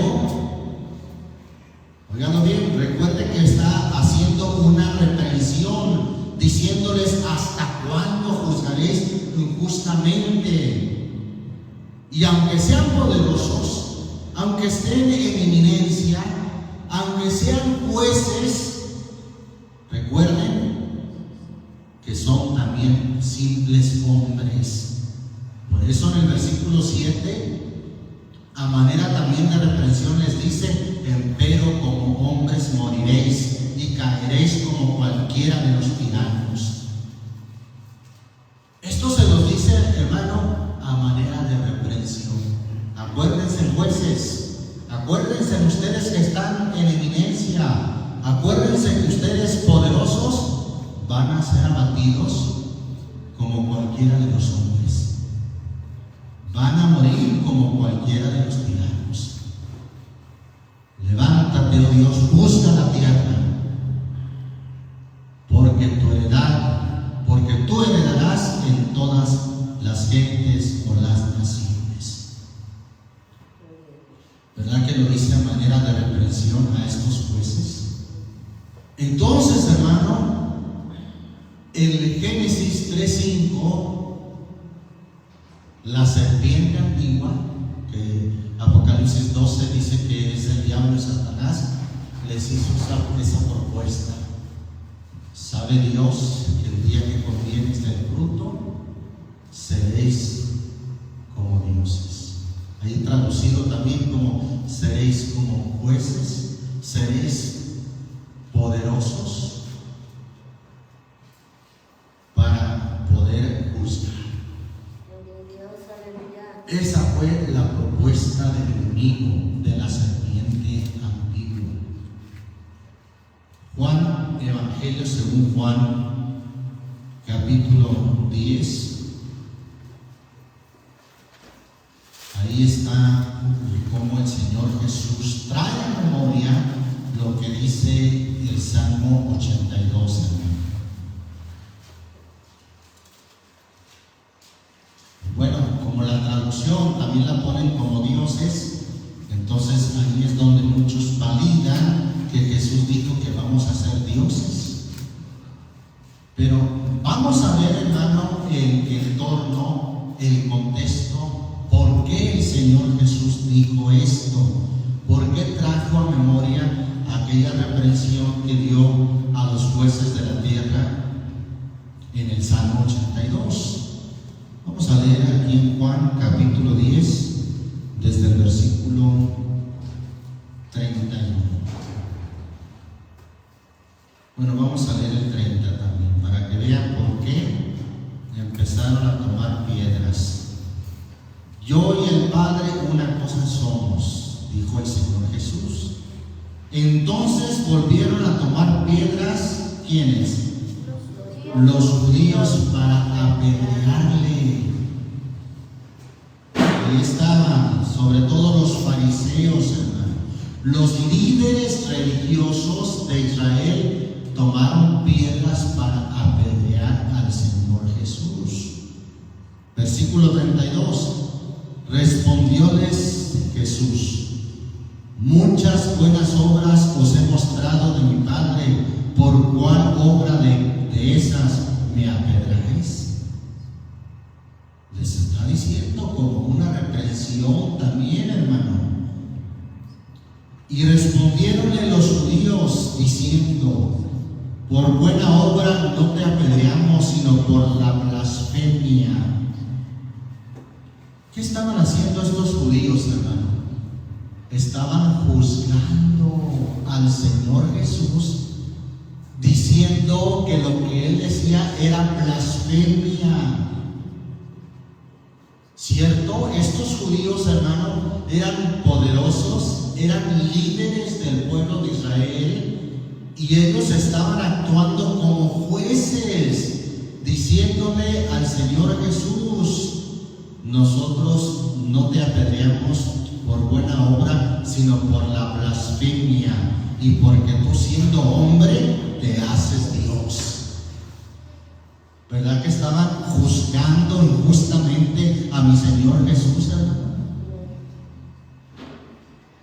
oiganlo bien, recuerden que está haciendo una reprensión, diciéndoles: ¿hasta cuándo juzgaréis injustamente? Y aunque sean poderosos, aunque estén en eminencia, aunque sean jueces, recuerden que son también simples hombres. Por eso en el versículo 7, a manera también de reprensión, les dice: empero como hombres moriréis y caeréis como cualquiera de los tiranos. Esto se los dice, hermano, a manera de reprensión. Acuérdense, jueces, acuérdense ustedes que están en eminencia, acuérdense que ustedes poderosos van a ser abatidos como cualquiera de los hombres, van a morir como cualquiera de los tiranos. Levántate, oh Dios, juzga la tierra, porque tú heredarás en todas las gentes o las naciones. ¿Verdad que lo dice a manera de reprensión a estos jueces? Entonces, hermano, en Génesis 3:5, la serpiente antigua, que Apocalipsis 12 dice que es el diablo y Satanás, les hizo esa propuesta: ¿sabe Dios que el día que comiereis del fruto seréis como dioses? Ahí traducido también como: seréis como jueces, seréis poderosos para poder juzgar. Esa fue la propuesta del enemigo, de la serpiente antigua. Juan, Evangelio según Juan, capítulo 10. Ahí está cómo el Señor Jesús trae a memoria lo que dice el Salmo 82, hermano. Bueno, como la traducción también la ponen como dioses, entonces ahí es donde muchos validan que Jesús dijo que vamos a ser dioses. Pero vamos a ver, hermano, el entorno, el contexto, por qué el Señor Jesús dijo esto, por qué trajo a memoria aquella reprensión que dio a los jueces de la tierra en el Salmo 82. Vamos a leer aquí en Juan capítulo 10, desde el versículo 31. Bueno, vamos a leer el 30 también, para que vean por qué empezaron a tomar piedras. Yo y el Padre una cosa somos, dijo el Señor Jesús. Entonces volvieron a tomar piedras, ¿quiénes? Los judíos, para apedrearle. Ahí estaban, sobre todo los fariseos, hermano. Los líderes religiosos de Israel tomaron piedras para apedrear al Señor Jesús. Versículo 32. Respondióles Jesús: muchas buenas obras os he mostrado de mi Padre, ¿por cuál obra de esas me apedreáis? Les está diciendo como una reprensión también, hermano. Y respondiéronle los judíos diciendo: por buena obra no te apedreamos, sino por la blasfemia. ¿Qué estaban haciendo estos judíos, hermano? Estaban juzgando al Señor Jesús, diciendo que lo que Él decía era blasfemia. ¿Cierto? Estos judíos, hermano, eran poderosos, eran líderes del pueblo de Israel, y ellos estaban actuando como jueces, diciéndole al Señor Jesús: nosotros no te apedreamos por buena obra, sino por la blasfemia, y porque tú, siendo hombre, te haces Dios. ¿Verdad que estaban juzgando injustamente a mi Señor Jesús, hermano?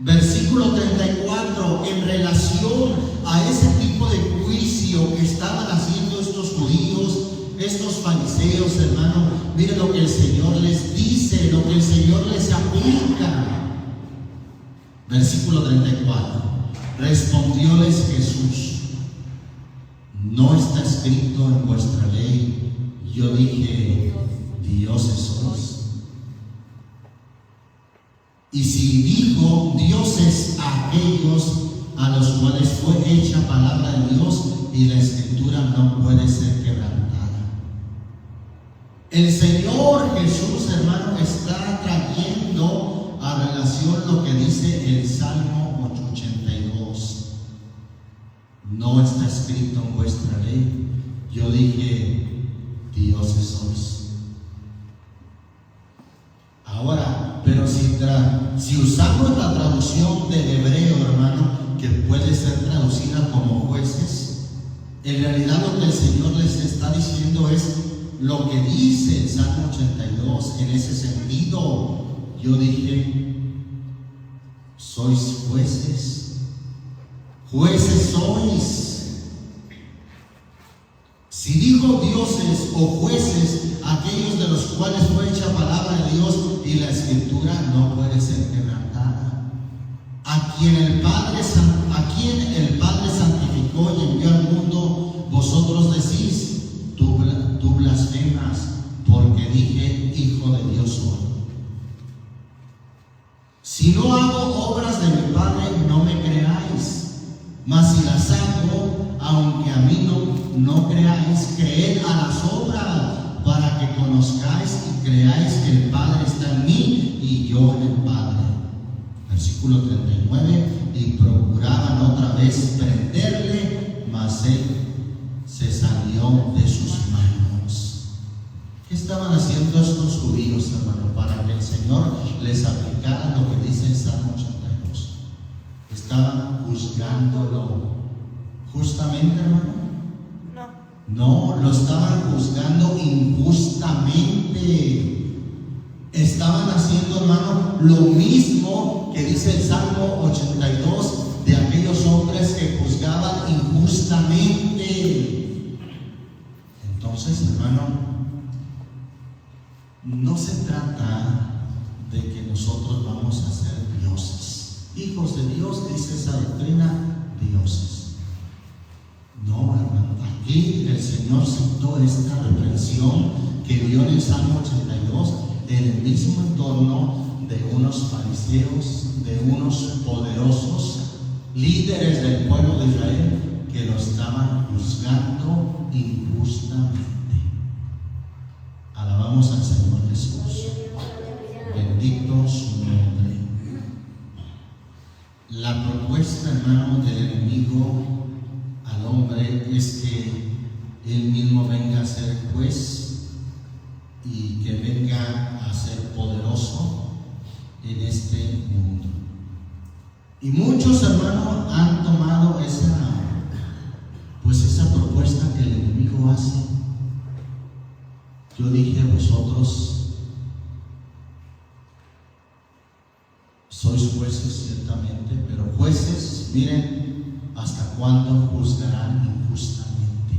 Versículo 34, en relación a ese tipo de juicio que estaban haciendo estos judíos, estos fariseos, hermano, miren lo que el Señor les dice, lo que el Señor les aplica. Versículo 34. Respondióles Jesús: ¿no está escrito en vuestra ley? Yo dije: dioses sois. Y si dijo dioses a aquellos a los cuales fue hecha palabra de Dios, y la escritura no puede ser quebrantada. El Señor Jesús, hermano, está trayendo a relación lo que dice el Salmo 82. No está escrito en vuestra ley. Yo dije: dioses sois. Ahora, pero si usamos la traducción del hebreo, hermano, que puede ser traducida como jueces, en realidad lo que el Señor les está diciendo es lo que dice el Salmo 82 en ese sentido. Yo dije: sois jueces, jueces sois. Si dijo dioses o jueces aquellos de los cuales fue hecha palabra de Dios, y la escritura no puede ser quebrantada. A quien el Padre santificó y envió al mundo, vosotros decís: tú blasfemas, porque dije: hijo de Dios soy. Si no hago obras de mi Padre, no me creáis. Mas si las hago, aunque a mí no creáis, creed a las obras, para que conozcáis y creáis que el Padre está en mí y yo en el Padre. Versículo 39. Y procuraban otra vez prenderle, mas él se salió de sus manos. ¿Qué estaban haciendo estos judíos, hermano, para que el Señor les aplicara lo que dice el Salmo 82? Estaban juzgándolo justamente, hermano. No, lo estaban juzgando injustamente. Estaban haciendo, hermano, lo mismo que dice el Salmo 82 de aquellos hombres que juzgaban injustamente. Entonces, hermano, no se trata de que nosotros vamos a ser dioses, hijos de Dios, dice esa doctrina, dioses. No, hermano, aquí el Señor citó esta reprensión que dio en el Salmo 82 torno de unos fariseos, de unos poderosos líderes del pueblo de Israel que lo estaban juzgando injustamente. Alabamos al Señor Jesús. Bendito su nombre. La propuesta, hermano, del enemigo al hombre es que él mismo venga a ser juez y que venga a ser poderoso en este mundo. Y muchos, hermanos, han tomado esa propuesta que el enemigo hace. Yo dije, vosotros sois jueces ciertamente, pero jueces, miren, ¿hasta cuándo juzgarán injustamente?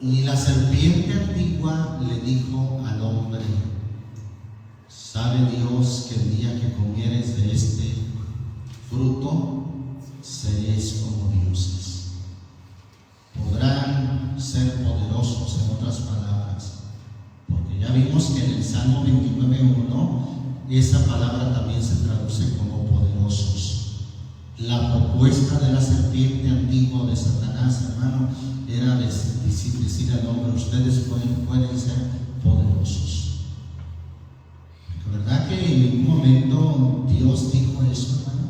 Y la serpiente antigua le dijo al hombre: sabe Dios que el día que comieres de este fruto seréis como dioses. Podrán ser poderosos, en otras palabras, porque ya vimos que en el Salmo 29:1 esa palabra también se traduce como poderosos. La propuesta de la serpiente antigua de Satanás, hermano, era decir al hombre: ustedes pueden ser poderosos. ¿Verdad que en ningún momento Dios dijo eso, hermano?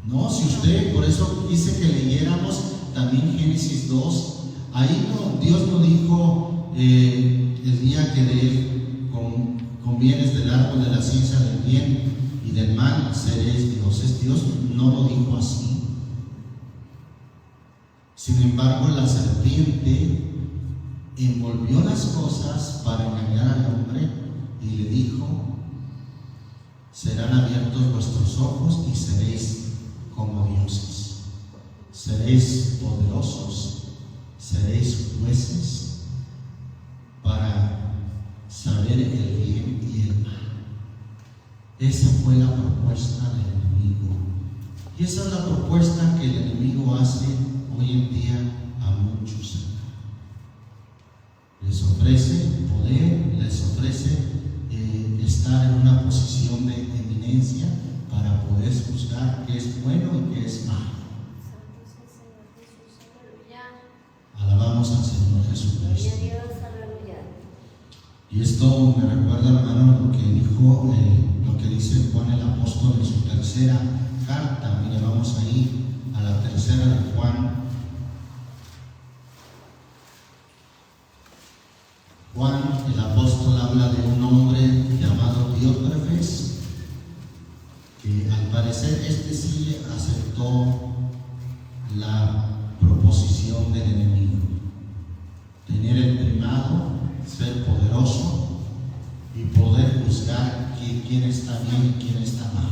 No, si usted, por eso quise que leyéramos también Génesis 2. Ahí Dios no dijo el día que comieres del árbol de la ciencia del bien y del mal seréis dioses. Dios no lo dijo así. Sin embargo, la serpiente envolvió las cosas para engañar al hombre y le dijo: serán abiertos vuestros ojos y seréis como dioses, seréis poderosos, seréis jueces para saber el bien y el mal. Esa fue la propuesta del enemigo, y esa es la propuesta que el enemigo hace hoy en día a muchos. Les ofrece poder, les ofrece estar en una posición de eminencia para poder juzgar qué es bueno y qué es malo. Alabamos al Señor Jesucristo. Y esto me recuerda, hermano, lo que dijo, lo que dice Juan el apóstol en su tercera carta. Mire, vamos ahí a la tercera de Juan. Juan el apóstol habla de un hombre llamado Diótrefes, que al parecer sí aceptó la proposición del enemigo: tener el primado, ser poderoso y poder juzgar quién está bien y quién está mal.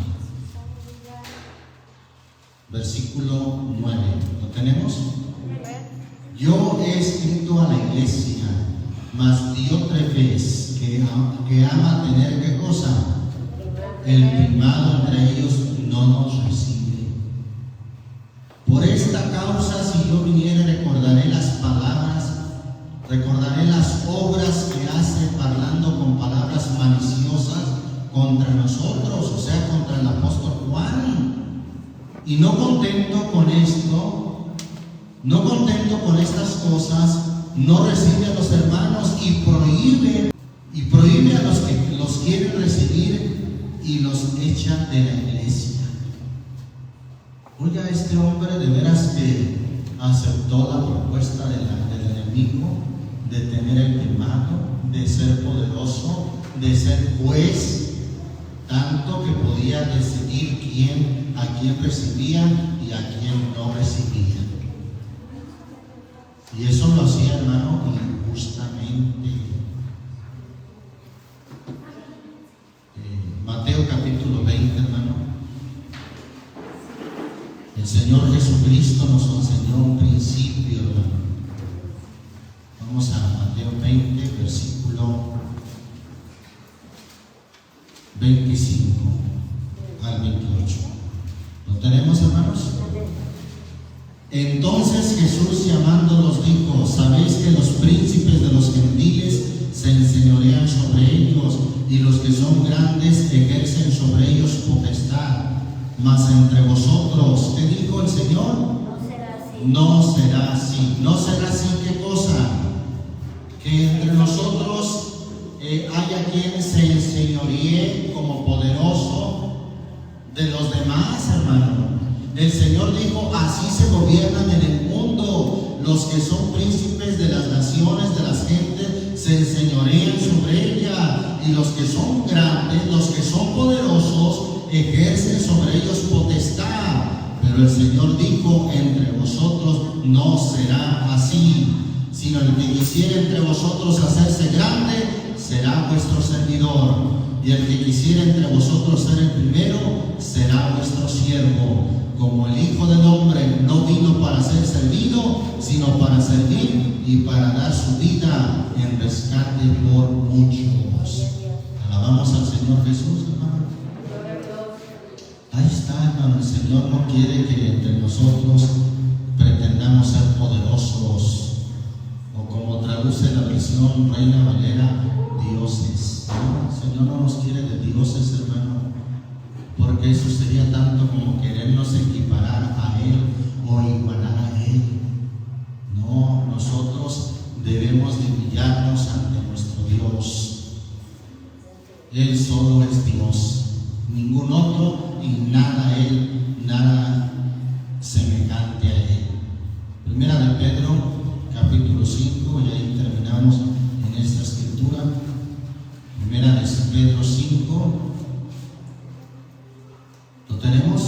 Versículo 9, ¿lo tenemos? Yo he escrito a la iglesia, mas Diótrefes, que ama tener ¿qué cosa? El primado entre ellos, no nos recibe. Por esta causa, si yo viniera, recordaré las palabras, recordaré las obras que hace, parlando con palabras maliciosas contra nosotros, o sea, contra el apóstol Juan. Y no contento con esto, no contento con estas cosas, no recibe a los hermanos y prohíbe a los que los quieren recibir y los echa de la iglesia. Oiga, este hombre de veras que aceptó la propuesta del enemigo de tener el primado, de ser poderoso, de ser juez, tanto que podía decidir a quién recibía y a quién no recibía. Y eso lo hacía, hermano, injustamente. Mateo capítulo 20, hermano. El Señor Jesucristo nos enseñó un principio, hermano. Vamos a Mateo 20, versículo 25 al 28. ¿Lo tenemos, hermanos? Entonces Jesús, llamándolos, dijo: sabéis que los príncipes de los gentiles se no será así. No será así, ¿qué cosa? Que entre nosotros haya quien se enseñoríe como poderoso de los demás, hermano. El Señor dijo, así se gobiernan en el mundo. Los que son príncipes de las naciones, de las gentes, se enseñorean sobre ella. Y los que son grandes, los que son poderosos, ejercen sobre ellos potestad. Pero el Señor dijo, entre vosotros no será así, sino el que quisiera entre vosotros hacerse grande, será vuestro servidor. Y el que quisiera entre vosotros ser el primero, será vuestro siervo. Como el Hijo del Hombre no vino para ser servido, sino para servir y para dar su vida en rescate por muchos. Alabamos al Señor Jesús, hermano. Ahí está, hermano. El Señor no quiere que entre nosotros pretendamos ser poderosos, o como traduce la versión Reina Valera, dioses. ¿No? El Señor no nos quiere de dioses, hermano, porque eso sería tanto como querernos equiparar a Él o igualar a Él. No, nosotros debemos de humillarnos ante nuestro Dios. Él solo es Dios, ningún otro y nada Él, nada semejante a Él. Primera de Pedro, capítulo 5, y ahí terminamos en esta escritura. Primera de Pedro 5, ¿lo tenemos?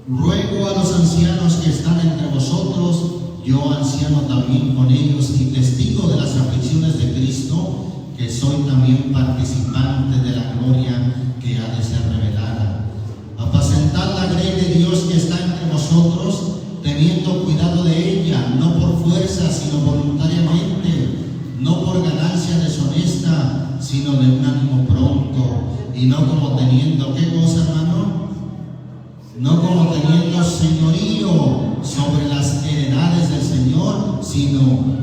Ruego a los ancianos que están entre vosotros, yo anciano también con ellos y testigo de las aflicciones de Cristo, que soy también participante de la gloria que ha de ser revelada. Apacentad la grey de Dios que está entre vosotros, teniendo cuidado de ella, no por fuerza, sino voluntariamente, no por ganancia deshonesta, sino de un ánimo pronto, y no como teniendo, ¿qué cosa, hermano? No como teniendo señorío sobre las heredades del Señor, sino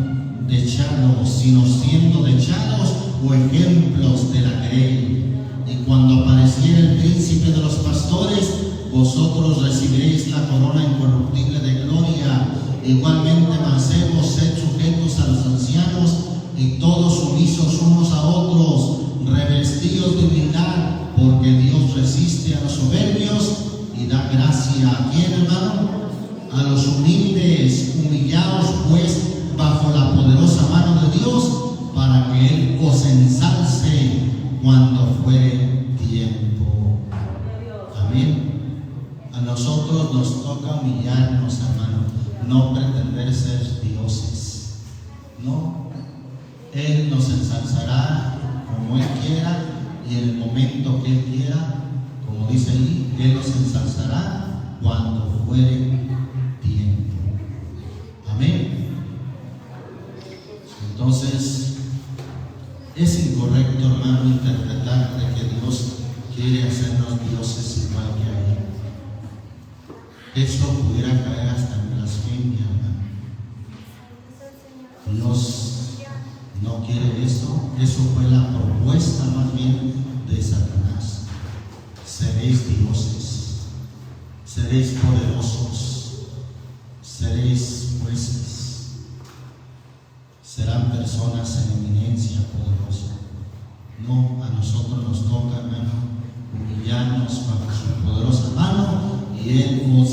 siendo dechados o ejemplos de la grey. Y cuando apareciera el príncipe de los pastores, vosotros recibiréis la corona incorruptible de gloria. Igualmente, mancebos, sed sujetos a los ancianos, y todos sumisos unos a otros, revestidos de humildad, porque Dios resiste a los soberbios y da gracia a ¿quién, hermano? A los humildes. Humillaos pues bajo la poderosa mano de Dios, para que Él os ensalce cuando fuere tiempo. Amén. A nosotros nos toca humillarnos, hermano, no pretender ser dioses. No. Él nos ensalzará como Él quiera y en el momento que Él quiera, como dice ahí, Él nos ensalzará cuando fuere tiempo. Amén. Entonces, es incorrecto, hermano, interpretar de que Dios quiere hacernos dioses igual que a Él. Esto pudiera caer hasta en blasfemia, hermano. Dios no quiere eso. Eso fue la propuesta más bien de Satanás. Seréis dioses, seréis poderosos, seréis jueces, serán personas en eminencia poderosa. No, a nosotros nos toca, hermano, humillarnos bajo su poderosa mano, y Él nos